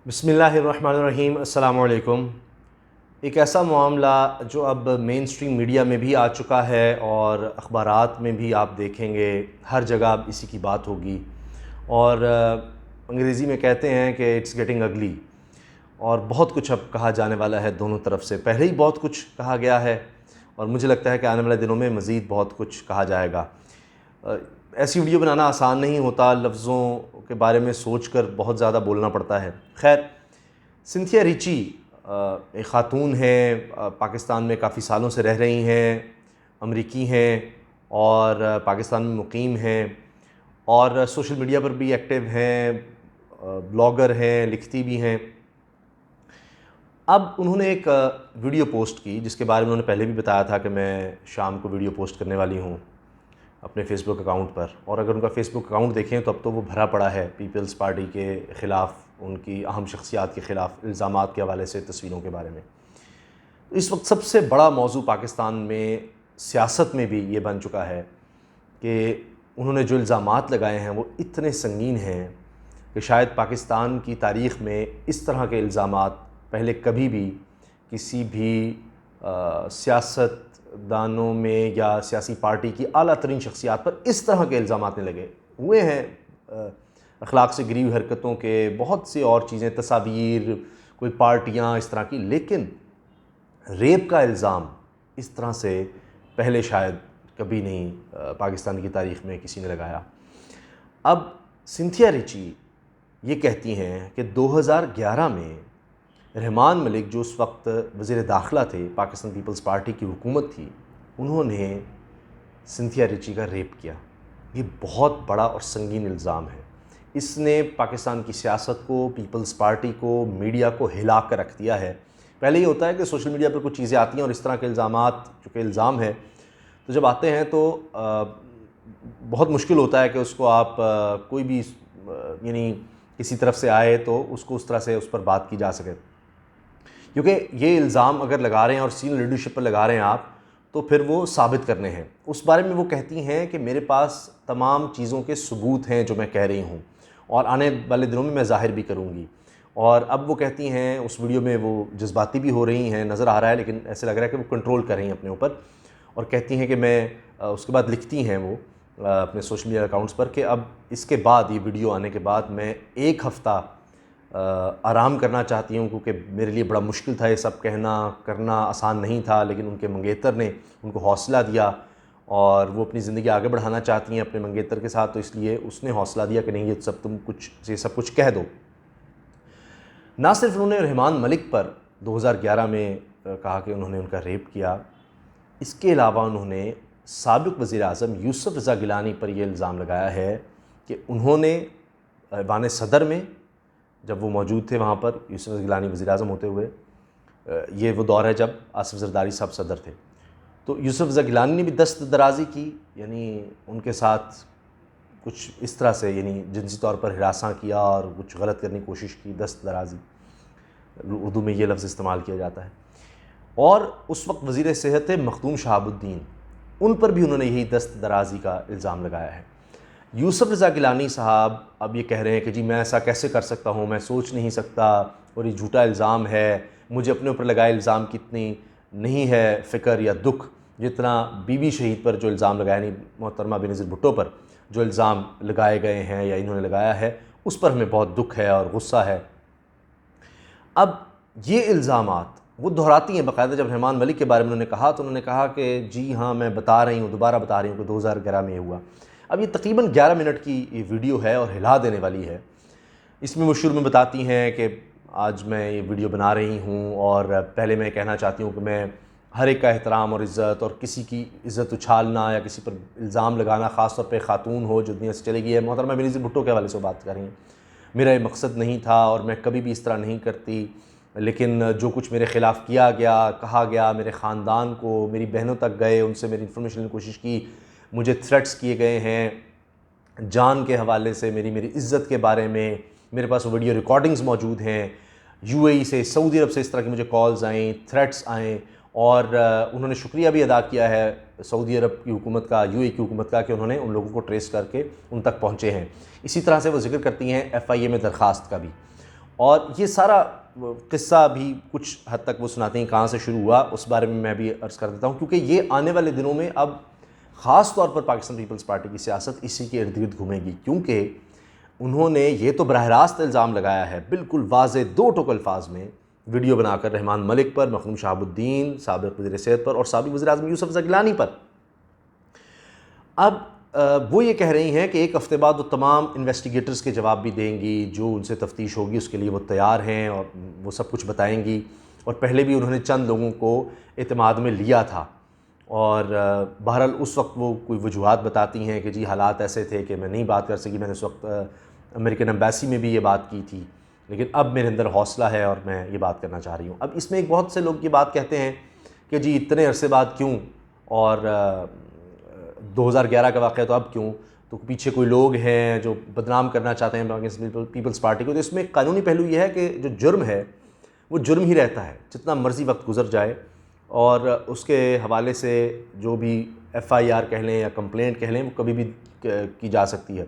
बिस्मिल्लाहिर्रहमानिर्रहीम। अस्सलाम वालेकुम। एक ऐसा मामला जो अब मेन स्ट्रीम मीडिया में भी आ चुका है और अखबारात में भी आप देखेंगे, हर जगह अब इसी की बात होगी। और अंग्रेज़ी में कहते हैं कि इट्स गेटिंग अगली। और बहुत कुछ अब कहा जाने वाला है दोनों तरफ से। पहले ही बहुत कुछ कहा गया है और मुझे लगता है कि आने वाले दिनों में मज़ीद बहुत कुछ कहा जाएगा। ऐसी वीडियो बनाना आसान नहीं होता, लफ्ज़ों के बारे में सोचकर बहुत ज़्यादा बोलना पड़ता है। खैर, सिंथिया रिची एक ख़ातून हैं, पाकिस्तान में काफ़ी सालों से रह रही हैं, अमरीकी हैं और पाकिस्तान में मुकीम हैं और सोशल मीडिया पर भी एक्टिव हैं, ब्लॉगर हैं, लिखती भी हैं। अब उन्होंने एक वीडियो पोस्ट की जिसके बारे में उन्होंने पहले भी बताया था कि मैं शाम को वीडियो पोस्ट करने वाली हूँ अपने फ़ेसबुक अकाउंट पर। और अगर उनका फ़ेसबुक अकाउंट देखें तो अब तो वो भरा पड़ा है पीपल्स पार्टी के ख़िलाफ़, उनकी अहम शख्सियात के ख़िलाफ़ इल्ज़ामात के हवाले से, तस्वीरों के बारे में। इस वक्त सबसे बड़ा मौजू पाकिस्तान में सियासत में भी ये बन चुका है कि उन्होंने जो इल्ज़ामात लगाए हैं वो इतने संगीन हैं कि शायद पाकिस्तान की तारीख़ में इस तरह के इल्ज़ामात पहले कभी भी किसी भी सियासतदानों में या सियासी पार्टी की आला तरीन शख्सियात पर इस तरह के इल्ज़ामात नहीं लगे हुए हैं। अखलाक से गिरी हुई हरकतों के, बहुत सी और चीज़ें, तस्वीर, कोई पार्टियाँ इस तरह की, लेकिन रेप का इल्ज़ाम इस तरह से पहले शायद कभी नहीं पाकिस्तान की तारीख़ में किसी ने लगाया। अब सिंथिया रिची ये कहती हैं कि 2011 में रहमान मलिक, जो उस वक्त वज़ीर दाखिला थे, पाकिस्तान पीपल्स पार्टी की हुकूमत थी, उन्होंने सिंथिया रिची का रेप किया। ये बहुत बड़ा और संगीन इल्ज़ाम है। इसने पाकिस्तान की सियासत को, पीपल्स पार्टी को, मीडिया को हिला कर रख दिया है। पहले ये होता है कि सोशल मीडिया पर कुछ चीज़ें आती हैं और इस तरह के इल्ज़ामात, चूँकि इल्ज़ाम है, तो जब आते हैं तो बहुत मुश्किल होता है कि उसको आप कोई भी यानी किसी तरफ से आए तो उसको उस तरह से उस पर बात की जा सके। क्योंकि ये इल्ज़ाम अगर लगा रहे हैं और सीनियर लीडरशिप पर लगा रहे हैं आप, तो फिर वो साबित करने हैं। उस बारे में वो कहती हैं कि मेरे पास तमाम चीज़ों के सबूत हैं जो मैं कह रही हूँ और आने वाले दिनों में मैं ज़ाहिर भी करूँगी। और अब वो कहती हैं, उस वीडियो में वो जज्बाती भी हो रही हैं, नज़र आ रहा है, लेकिन ऐसे लग रहा है कि वो कंट्रोल कर रही हैं अपने ऊपर। और कहती हैं कि मैं उसके बाद लिखती हैं वो अपने सोशल मीडिया अकाउंट्स पर कि अब इसके बाद, ये वीडियो आने के बाद, मैं 1 हफ़्ता आराम करना चाहती हूँ, क्योंकि मेरे लिए बड़ा मुश्किल था, ये सब कहना करना आसान नहीं था। लेकिन उनके मंगेतर ने उनको हौसला दिया और वो अपनी ज़िंदगी आगे बढ़ाना चाहती हैं अपने मंगेतर के साथ, तो इसलिए उसने हौसला दिया कि नहीं, ये सब कुछ कह दो। ना सिर्फ उन्होंने रहमान मलिक पर 2011 में कहा कि उन्होंने उनका रेप किया, इसके अलावा उन्होंने साबिक़ वज़ीर-ए-आज़म यूसुफ़ रज़ा गिलानी पर यह इल्ज़ाम लगाया है कि उन्होंने ऐवान सदर में, जब वो मौजूद थे वहाँ पर, यूसुफ़ रज़ा गिलानी वज़ीर-ए-आज़म होते हुए, ये वो दौर है जब आसिफ़ ज़रदारी साहब सदर थे, तो यूसुफ़ रज़ा गिलानी ने भी दस्त दराज़ी की, यानी उनके साथ कुछ इस तरह से, यानी जिनसी तौर पर हिरासा किया और कुछ गलत करने की कोशिश की। दस्त दराज़ी उर्दू में ये लफ्ज़ इस्तेमाल किया जाता है। और उस वक्त वज़ीर सेहत थे मखदूम शहाबुद्दीन, उन पर भी उन्होंने यही दस्त दराज़ी का इल्ज़ाम लगाया है। यूसुफ़ रज़ा गिलानी साहब अब ये कह रहे हैं कि जी मैं ऐसा कैसे कर सकता हूँ, मैं सोच नहीं सकता और ये झूठा इल्ज़ाम है, मुझे अपने ऊपर लगाए इल्ज़ाम की इतनी नहीं है फ़िक्र या दुख जितना बीबी शहीद पर जो इल्ज़ाम लगाया, नहीं मोहतरमा बेनज़ीर भुट्टो पर जो इल्ज़ाम लगाए गए हैं या इन्होंने लगाया है, उस पर हमें बहुत दुख है और गुस्सा है। अब ये इल्ज़ामात वो दोहराती हैं बाकायदा। जब रहमान मलिक के बारे में उन्होंने कहा तो उन्होंने कहा कि जी हाँ, मैं बता रही हूँ, दोबारा बता रही हूँ कि 2011 में ये हुआ। अब ये तकरीबन 11 मिनट की ये वीडियो है और हिला देने वाली है। इसमें वो शुरू में बताती हैं कि आज मैं ये वीडियो बना रही हूँ और पहले मैं कहना चाहती हूँ कि मैं हर एक का एहतराम और इज़्ज़त, और किसी की इज़्ज़त उछालना या किसी पर इल्ज़ाम लगाना, ख़ास तौर पे ख़ातून हो जो दुनिया से चली गई है, मोहतरमा बेनज़ीर भुट्टो के हवाले से बात कर रही हैं, मेरा ये मकसद नहीं था और मैं कभी भी इस तरह नहीं करती, लेकिन जो कुछ मेरे ख़िलाफ़ किया गया, कहा गया, मेरे ख़ानदान को, मेरी बहनों तक गए, उनसे मेरी इन्फॉर्मेशन लेने की कोशिश की, मुझे थ्रेट्स किए गए हैं जान के हवाले से, मेरी इज़्ज़त के बारे में। मेरे पास वीडियो रिकॉर्डिंग्स मौजूद हैं। यूएई से, सऊदी अरब से इस तरह की मुझे कॉल्स आएँ, थ्रेट्स आएँ, और उन्होंने शुक्रिया भी अदा किया है सऊदी अरब की हुकूमत का, यूएई की हुकूमत का, कि उन्होंने उन लोगों को ट्रेस करके उन तक पहुँचे हैं। इसी तरह से वो ज़िक्र करती हैं एफ़आईए में दरख्वास्त का भी। और ये सारा किस्सा भी कुछ हद तक वो सुनाते हैं कहाँ से शुरू हुआ, उस बारे में मैं भी अर्ज़ कर देता हूँ, क्योंकि ये आने वाले दिनों में अब ख़ास तौर पर पाकिस्तान पीपल्स पार्टी की सियासत इसी के इर्द गिर्द घूमेगी, क्योंकि उन्होंने ये तो बरह रास्त इल्ज़ाम लगाया है बिल्कुल वाज़े दो टोक अल्फाज में वीडियो बनाकर रहमान मलिक पर, मखदूम शहाबुद्दीन साबिक़ वज़ीर सेहत पर और साबिक़ वज़ीर आज़म यूसुफ ज़गिलानी पर। अब वो ये कह रही हैं कि एक हफ़्ते बाद वो तमाम इन्वेस्टिगेटर्स के जवाब भी देंगी, जो उनसे तफ्तीश होगी उसके लिए वो तैयार हैं और वो सब कुछ बताएंगी। और पहले भी उन्होंने चंद लोगों को एतमाद में लिया था और बहरहाल उस वक्त वो कोई वजूहात बताती हैं कि जी हालात ऐसे थे कि मैं नहीं बात कर सकी, मैंने उस वक्त अमेरिकन एम्बेसी में भी ये बात की थी, लेकिन अब मेरे अंदर हौसला है और मैं ये बात करना चाह रही हूँ। अब इसमें एक बहुत से लोग ये बात कहते हैं कि जी इतने अरसे बाद क्यों, और 2011 का वाक़या तो अब क्यों, तो पीछे कोई लोग हैं जो बदनाम करना चाहते हैं पाकिस्तान पीपल्स पार्टी को। तो इसमें कानूनी पहलू ये है कि जो जुर्म है वो जुर्म ही रहता है, जितना मर्ज़ी वक्त गुजर जाए, और उसके हवाले से जो भी FIR कह लें या कंप्लेंट कह लें वो कभी भी की जा सकती है।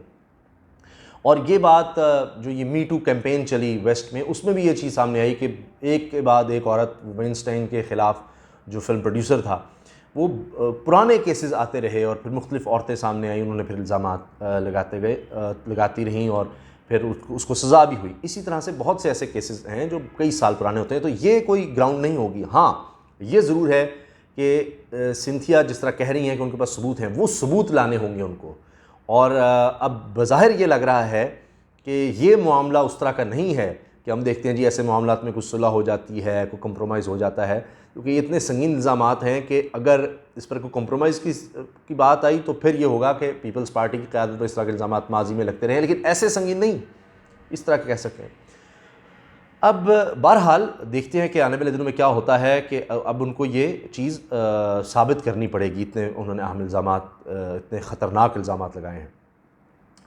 और ये बात जो ये मी टू कैंपेन चली वेस्ट में, उसमें भी ये चीज़ सामने आई कि एक के बाद एक औरत, वेनस्टाइन के ख़िलाफ़ जो फिल्म प्रोड्यूसर था, वो पुराने केसेस आते रहे और फिर मुख्तलिफ़ औरतें सामने आई, उन्होंने फिर इल्ज़ामात लगाती रहीं और फिर उसको सज़ा भी हुई। इसी तरह से बहुत से ऐसे केसेस हैं जो कई साल पुराने होते हैं, तो ये कोई ग्राउंड नहीं होगी। हाँ, ये ज़रूर है कि सिंथिया जिस तरह कह रही हैं कि उनके पास सबूत हैं, वो सबूत लाने होंगे उनको। और अब बज़ाहिर ये लग रहा है कि ये मामला उस तरह का नहीं है कि हम देखते हैं जी ऐसे मामलात में कुछ सुलह हो जाती है, कोई कंप्रोमाइज़ हो जाता है, क्योंकि ये इतने संगीन इल्ज़ामात हैं कि अगर इस पर कोई कंप्रोमाइज़ की बात आई तो फिर ये होगा कि पीपल्स पार्टी की क़यादत पर इस तरह के इल्ज़ामात माजी में लगते रहे, लेकिन ऐसे संगीन नहीं इस तरह के कह सकें। अब बहरहाल देखते हैं कि आने वाले दिनों में क्या होता है कि अब उनको ये चीज़ साबित करनी पड़ेगी। इतने उन्होंने अहम इल्ज़ामात, इतने ख़तरनाक इल्ज़ामात लगाए हैं,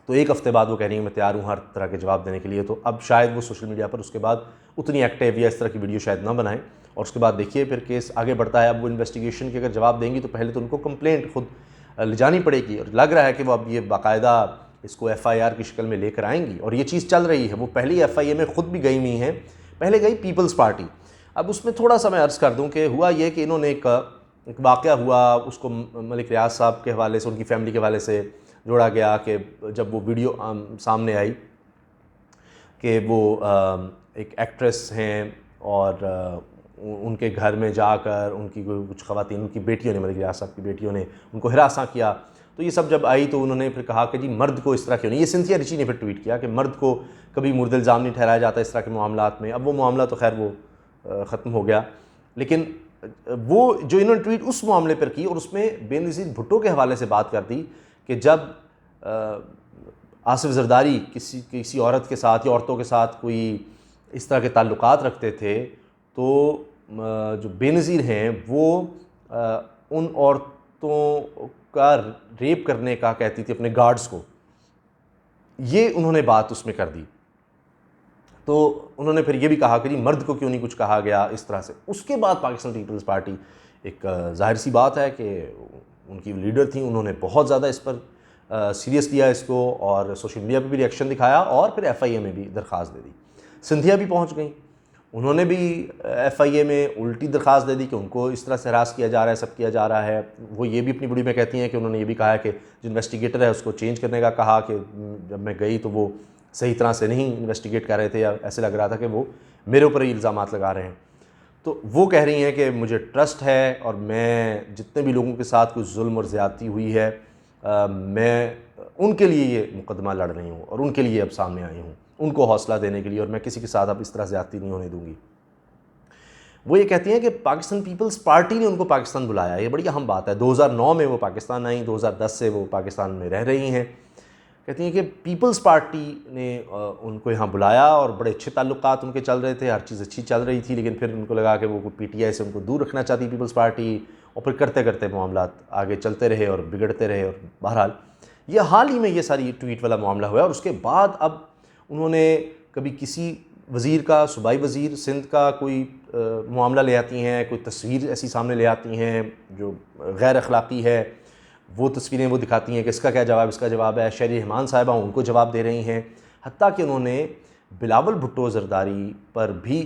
तो एक हफ़्ते बाद वो कह रही हैं मैं तैयार हूँ हर तरह के जवाब देने के लिए। तो अब शायद वो सोशल मीडिया पर उसके बाद उतनी एक्टिव या इस तरह की वीडियो शायद ना बनाएं, और उसके बाद देखिए फिर केस आगे बढ़ता है। अब वो इन्वेस्टिगेशन के अगर जवाब देंगी तो पहले तो उनको कंप्लेंट खुद ले जानी पड़ेगी, और लग रहा है कि वो अब ये बाकायदा इसको FIR की शक्ल में लेकर आएंगी, और ये चीज़ चल रही है। वो पहली FIA में ख़ुद भी गई हुई हैं, पहले गई पीपल्स पार्टी। अब उसमें थोड़ा सा मैं अर्ज़ कर दूँ कि हुआ ये कि इन्होंने एक वाक़या हुआ, उसको मलिक रियाज साहब के हवाले से, उनकी फ़ैमिली के हवाले से जोड़ा गया कि जब वो वीडियो सामने आई कि वो एक एक्ट्रेस हैं और उनके घर में जाकर उनकी कुछ ख़वातीन, उनकी बेटियों ने, मलिक रियाज साहब की बेटियों ने उनको हिरासा किया। तो ये सब जब आई तो उन्होंने फिर कहा कि जी मर्द को इस तरह क्यों नहीं, ये सिंथिया रिची ने फिर ट्वीट किया कि मर्द को कभी मुर्द इल्ज़ाम नहीं ठहराया जाता इस तरह के मामलात में। अब वो मामला तो खैर वो ख़त्म हो गया, लेकिन वो जो इन्होंने ट्वीट उस मामले पर की और उसमें बेनज़ीर भुट्टो के हवाले से बात कर दी कि जब आसिफ ज़रदारी किसी औरत के साथ या औरतों के साथ कोई इस तरह के ताल्लुकात रखते थे, तो जो बेनज़ीर हैं वो उन औरतों का रेप करने का कहती थी अपने गार्ड्स को। ये उन्होंने बात उसमें कर दी। तो उन्होंने फिर ये भी कहा कि जी मर्द को क्यों नहीं कुछ कहा गया इस तरह से। उसके बाद पाकिस्तान पीपल्स पार्टी, एक ज़ाहिर सी बात है कि उनकी लीडर थी, उन्होंने बहुत ज़्यादा इस पर सीरियस लिया इसको, और सोशल मीडिया पे भी रिएक्शन दिखाया और फिर FIA में भी दरख्वास्त दे दी। सिंधिया भी पहुंच गई, उन्होंने भी FIA में उल्टी दरख्वास्त दे दी कि उनको इस तरह से हरास किया जा रहा है, सब किया जा रहा है। वो ये भी अपनी वीडियो में कहती हैं कि उन्होंने ये भी कहा है कि जो इन्वेस्टिगेटर है उसको चेंज करने का कहा, कि जब मैं गई तो वो सही तरह से नहीं इन्वेस्टिगेट कर रहे थे, या ऐसे लग रहा था कि वो मेरे ऊपर ही इल्ज़ामात लगा रहे हैं। तो वो कह रही हैं कि मुझे ट्रस्ट है और मैं जितने भी लोगों के साथ कोई जुल्म और ज़्यादती हुई है, मैं उनके लिए ये मुकदमा लड़ रही हूँ और उनके लिए अब सामने आई हूँ, उनको हौसला देने के लिए, और मैं किसी के साथ अब इस तरह ज़्यादती नहीं होने दूँगी। वो ये कहती हैं कि पाकिस्तान पीपल्स पार्टी ने उनको पाकिस्तान बुलाया, ये बड़ी अहम बात है। 2009 में वो पाकिस्तान आई, 2010 से वो पाकिस्तान में रह रही हैं। कहती हैं कि पीपल्स पार्टी ने उनको यहाँ बुलाया और बड़े अच्छे ताल्लुकात उनके चल रहे थे, हर चीज़ अच्छी चल रही थी, लेकिन फिर उनको लगा कि वो PTI से उनको दूर रखना चाहती पीपल्स पार्टी, और फिर करते करते मामलात आगे चलते रहे और बिगड़ते रहे। और बहरहाल ये हाल ही में ये सारी ट्वीट वाला मामला हुआ, और उसके बाद अब उन्होंने कभी किसी वज़ीर का, सूबाई वज़ीर सिंध का कोई मामला ले आती हैं, कोई तस्वीर ऐसी सामने ले आती हैं जो गैर अखलाक़ी है, वो तस्वीरें वो दिखाती हैं कि इसका क्या जवाब, इसका जवाब है। शहरी रहमान साहिबा उनको जवाब दे रही हैं, हत्ता कि उन्होंने बिलावल भुट्टो ज़रदारी पर भी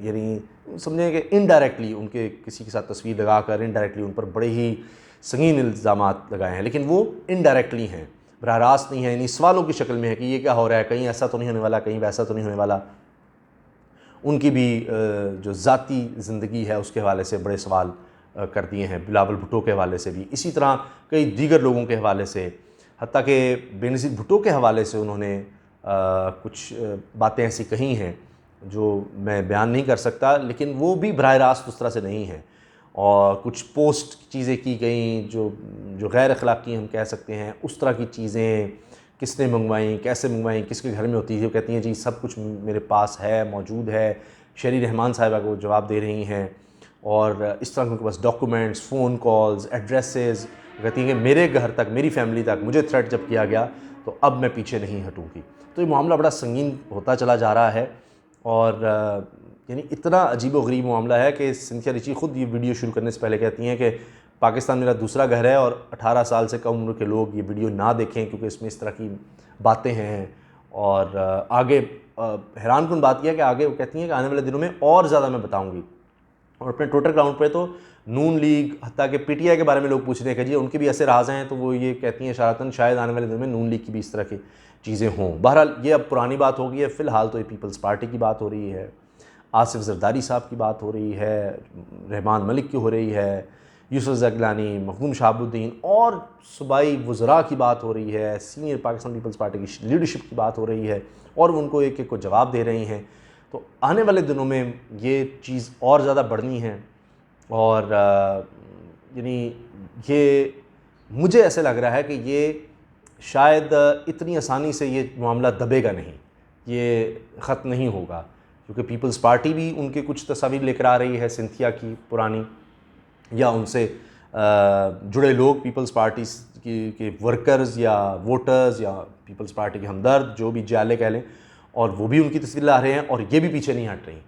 यानी समझें कि इनडायरेक्टली उनके किसी के साथ तस्वीर लगाकर इनडायरेक्टली उन पर बड़े ही संगीन इल्ज़ामात लगाए हैं, लेकिन वो इनडायरेक्टली हैं, बराह रास्त नहीं है, यानी सवालों की शक्ल में है कि ये क्या हो रहा है, कहीं ऐसा तो नहीं होने वाला, कहीं वैसा तो नहीं होने वाला। उनकी भी जो ज़ाती ज़िंदगी है उसके हवाले से बड़े सवाल कर दिए हैं, बिलावल भुट्टो के हवाले से भी, इसी तरह कई दीगर लोगों के हवाले से, हत्ता कि बेनज़ीर भुट्टो के हवाले से उन्होंने कुछ बातें ऐसी कही हैं जो मैं बयान नहीं कर सकता, लेकिन वो भी बराह रास्त उस तरह से नहीं है। और कुछ पोस्ट चीज़ें की गई जो गैर अखलाक़ी हम कह सकते हैं, उस तरह की चीज़ें किसने मंगवाई, कैसे मंगवाई, किसके घर में होती है, वो कहती हैं जी सब कुछ मेरे पास है, मौजूद है। शहरी रहमान साहिबा को जवाब दे रही हैं और इस तरह के उनके पास डॉक्यूमेंट्स, फ़ोन कॉल्स, एड्रेसेस, कहती हैं कि मेरे घर तक, मेरी फैमिली तक मुझे थ्रेट जब किया गया तो अब मैं पीछे नहीं हटूँगी। तो ये मामला बड़ा संगीन होता चला जा रहा है और यानी इतना अजीब-व-गरीब मामला है कि सिंथिया रिची ख़ुद ये वीडियो शुरू करने से पहले कहती हैं कि पाकिस्तान मेरा दूसरा घर है और 18 साल से कम उम्र के लोग ये वीडियो ना देखें क्योंकि इसमें इस तरह की बातें हैं। और आगे हैरानकुन बात यह है कि आगे वो कहती हैं कि आने वाले दिनों में और ज़्यादा मैं बताऊँगी। और अपने ट्विटर अकाउंट पे तो नून लीग हत्ता कि पीटीआई के बारे में लोग पूछ रहे हैं कि जी उनके भी ऐसे राज हैं, तो वो ये कहती हैं इशारतन शायद आने वाले दिनों में नून लीग की भी इस तरह की चीज़ें हों। बहरहाल ये अब पुरानी बात हो गई है, फ़िलहाल तो ये पीपल्स पार्टी की बात हो रही है, आसिफ ज़रदारी साहब की बात हो रही है, रहमान मलिक की हो रही है, यूसुफ ज़गलानी, मखदूम शहाबुद्दीन और सूबाई वज़रा की बात हो रही है, सीनियर पाकिस्तान पीपल्स पार्टी की लीडरशिप की बात हो रही है और वो उनको एक एक को जवाब दे रही हैं। तो आने वाले दिनों में ये चीज़ और ज़्यादा बढ़नी है और यानी ये मुझे ऐसे लग रहा है कि ये शायद इतनी आसानी से ये मामला दबेगा नहीं, ये ख़त्म नहीं होगा, क्योंकि पीपल्स पार्टी भी उनके कुछ तस्वीर लेकर आ रही है सिंथिया की पुरानी, या उनसे जुड़े लोग पीपल्स पार्टी के वर्कर्स या वोटर्स या पीपल्स पार्टी के हमदर्द जो भी जाले कह लें, और वो भी उनकी तस्वीर ला रहे हैं और ये भी पीछे नहीं हट रही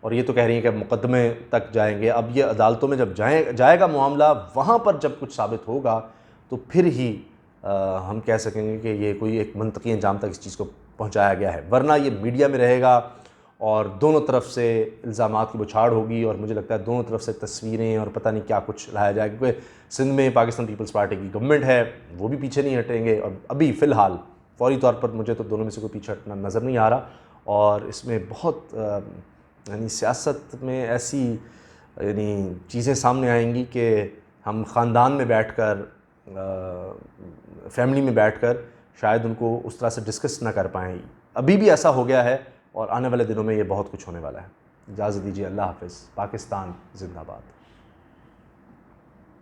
और ये तो कह रही हैं कि मुकदमे तक जाएंगे। अब ये अदालतों में जब जाएगा मामला, वहाँ पर जब कुछ साबित होगा तो फिर ही हम कह सकेंगे कि ये कोई एक मंतकी अंजाम तक इस चीज़ को पहुँचाया गया है, वरना ये मीडिया में रहेगा और दोनों तरफ से इल्ज़ामात की बौछार होगी और मुझे लगता है दोनों तरफ से तस्वीरें और पता नहीं क्या कुछ लाया जाएगा, क्योंकि सिंध में पाकिस्तान पीपल्स पार्टी की गवर्नमेंट है, वो भी पीछे नहीं हटेंगे और अभी फ़िलहाल फौरी तौर पर मुझे तो दोनों में से कोई पीछे हटना नज़र नहीं आ रहा। और इसमें बहुत यानी सियासत में ऐसी यानी चीज़ें सामने आएंगी कि हम ख़ानदान में बैठकर, फैमिली में बैठकर शायद उनको उस तरह से डिस्कस ना कर पाएँ। अभी भी ऐसा हो गया है और आने वाले दिनों में ये बहुत कुछ होने वाला है। इजाज़त दीजिए, अल्लाह हाफ़िज़। पाकिस्तान ज़िंदाबाद।